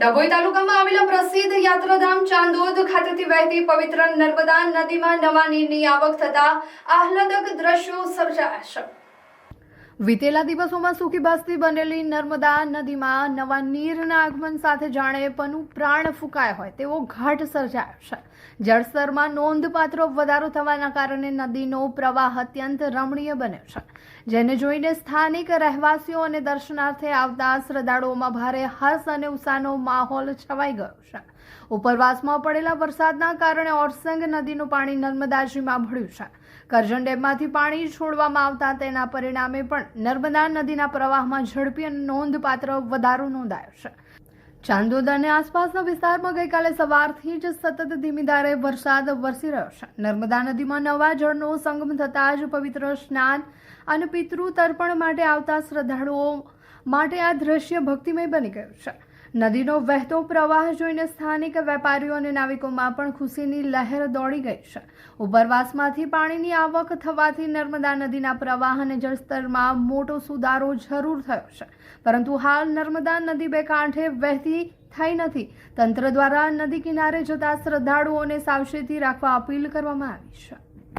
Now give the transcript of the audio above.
ડભોઈ તાલુકામાં આવેલા પ્રસિદ્ધ યાત્રાધામ ચાંદોદ ખાતેથી વહેતી પવિત્ર નર્મદા નદીમાં નવા નીરની આવક થતા આહલાદક દ્રશ્યો સર્જાયા છે। વીતેલા દિવસોમાં સૂકી ભાસતી બનેલી નર્મદા નદીમાં નવા નીરના આગમન સાથે જાણે પનું પ્રાણ ફૂંકાય હોય તેવો ઘાટ સર્જાયો છે। જળસ્તરમાં નોંધપાત્ર વધારો થવાના કારણે નદીનો પ્રવાહ અત્યંત રમણીય બન્યો છે, જેને જોઈને સ્થાનિક રહેવાસીઓ અને દર્શનાર્થે આવતા શ્રદ્ધાળુઓમાં ભારે હર્ષ અને ઉત્સાહનો માહોલ છવાઈ ગયો છે। ઉપરવાસમાં પડેલા વરસાદના કારણે ઓરસંગ નદીનું પાણી નર્મદાજીમાં ભળ્યું છે। કરજણ ડેમમાંથી પાણી છોડવામાં આવતા તેના પરિણામે પણ નર્મદા નદીના પ્રવાહમાં ઝડપી અને નોંધપાત્ર વધારો નોંધાયો છે। ચાંદોદ અને આસપાસના વિસ્તારમાં ગઈકાલે સવારથી જ સતત ધીમી ધારે વરસાદ વરસી રહ્યો છે। નર્મદા નદીમાં નવા જળનો સંગમ થતાં જ પવિત્ર સ્નાન અને પિતૃ તર્પણ માટે આવતા શ્રદ્ધાળુઓ માટે આ દ્રશ્ય ભક્તિમય બની ગયું છે। નદીનો વહેતો પ્રવાહ જોઈને સ્થાનિક વેપારીઓ અને નાવિકોમાં પણ ખુશીની લહેર દોડી ગઈ છે। ઉપરવાસમાંથી પાણીની આવક થવાથી નર્મદા નદીના પ્રવાહ અને જળસ્તરમાં મોટો સુધારો જરૂર થયો છે, પરંતુ હાલ નર્મદા નદી બે કાંઠે વહેતી થઈ નથી। તંત્ર દ્વારા નદી કિનારે જતા શ્રદ્ધાળુઓને સાવચેતી રાખવા અપીલ કરવામાં આવી છે।